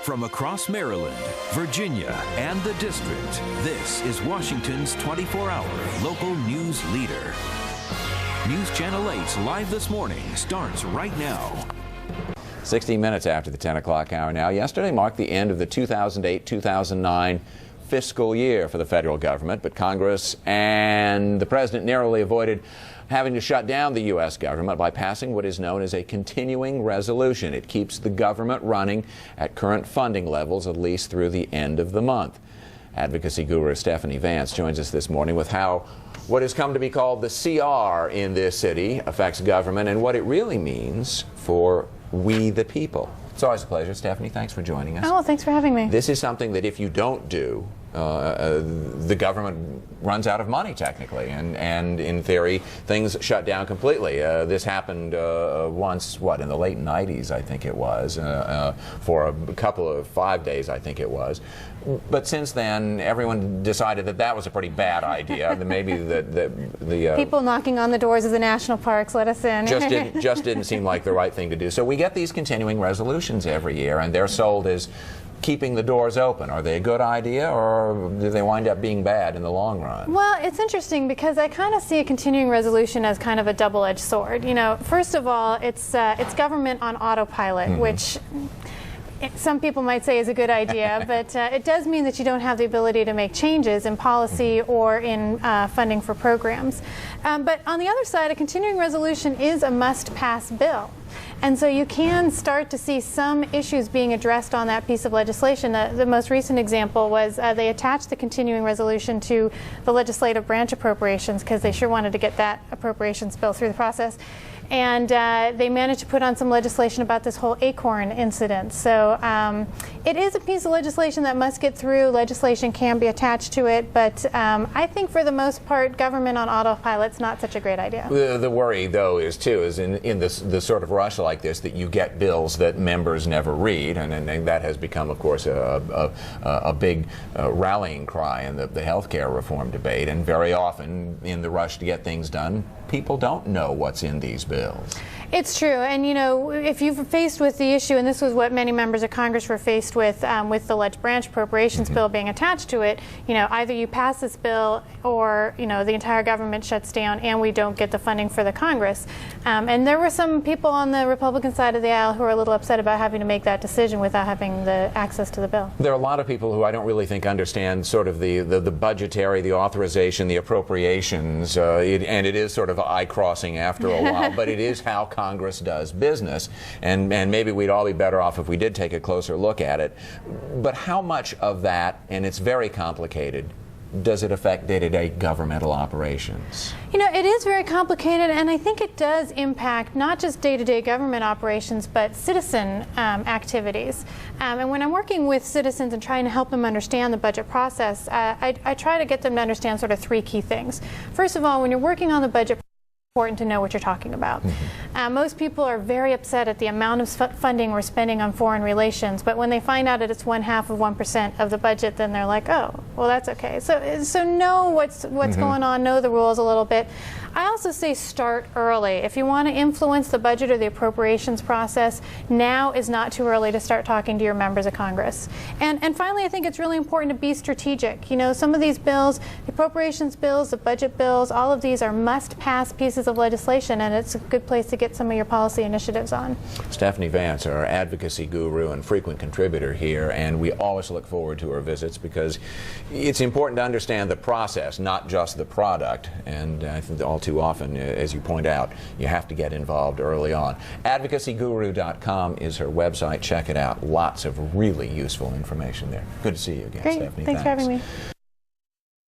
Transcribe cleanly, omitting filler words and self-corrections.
From across Maryland, Virginia, and the District, this is Washington's 24-hour local news leader. News Channel 8's Live This Morning starts right now. 60 minutes after the 10 o'clock hour now. Yesterday marked the end of the 2008-2009 fiscal year for the federal government, but Congress and the President narrowly avoided having to shut down the U.S. government by passing what is known as a continuing resolution. It keeps the government running at current funding levels at least through the end of the month. Advocacy guru Stephanie Vance joins us this morning with how what has come to be called the CR in this city affects government and what it really means for we the people. It's always a pleasure. Stephanie, thanks for joining us. Oh, thanks for having me. This is something that if you don't do, the government runs out of money technically, and in theory things shut down completely. This happened once, in the late 90s I think it was, for a couple of 5 days I think it was. But since then everyone decided that that was a pretty bad idea. Maybe the people knocking on the doors of the national parks let us in. just didn't seem like the right thing to do. So we get these continuing resolutions every year, and they're sold as keeping the doors open. Are they a good idea, or do they wind up being bad in the long run? Well, it's interesting because I kind of see a continuing resolution as kind of a double-edged sword. You know, first of all, it's government on autopilot, which some people might say is a good idea, but it does mean that you don't have the ability to make changes in policy or in funding for programs. But on the other side, a continuing resolution is a must-pass bill. And so you can start to see some issues being addressed on that piece of legislation. The most recent example was they attached the continuing resolution to the legislative branch appropriations because they sure wanted to get that appropriations bill through the process. And they managed to put on some legislation about this whole acorn incident. So it is a piece of legislation that must get through. Legislation can be attached to it, but I think for the most part, government on autopilot's not such a great idea. The worry, though, is in this sort of rush like this that you get bills that members never read, and that has become, of course, a big rallying cry in the health care reform debate. And very often, in the rush to get things done, people don't know what's in these bills. It's true, and you know, if you're faced with the issue, and this was what many members of Congress were faced with the branch appropriations bill being attached to it, you know, either you pass this bill or, you know, the entire government shuts down and we don't get the funding for the Congress. And there were some people on the Republican side of the aisle who are a little upset about having to make that decision without having the access to the bill. There are a lot of people who I don't really think understand sort of the budgetary, the authorization, the appropriations, and it is sort of eye-crossing after a while, but it is how Congress does business, and maybe we'd all be better off if we did take a closer look at it. But how much of that, and it's very complicated, does it affect day-to-day governmental operations? You know, it is very complicated, and I think it does impact not just day-to-day government operations, but citizen activities. And when I'm working with citizens and trying to help them understand the budget process, I try to get them to understand sort of three key things. First of all, when you're working on the budget, important to know what you're talking about. Most people are very upset at the amount of funding we're spending on foreign relations, but when they find out that it's 1/2% of the budget, then they're like, oh, well, that's okay. So know what's going on, know the rules a little bit. I also say start early. If you want to influence the budget or the appropriations process, now is not too early to start talking to your members of Congress. And finally, I think it's really important to be strategic. You know, some of these bills, the appropriations bills, the budget bills, all of these are must-pass pieces of legislation, and it's a good place to get some of your policy initiatives on. Stephanie Vance, our advocacy guru and frequent contributor here, and we always look forward to her visits because it's important to understand the process, not just the product. And I think all too often, as you point out, you have to get involved early on. Advocacyguru.com is her website. Check it out. Lots of really useful information there. Good to see you again, Great. Stephanie. Thanks for having me.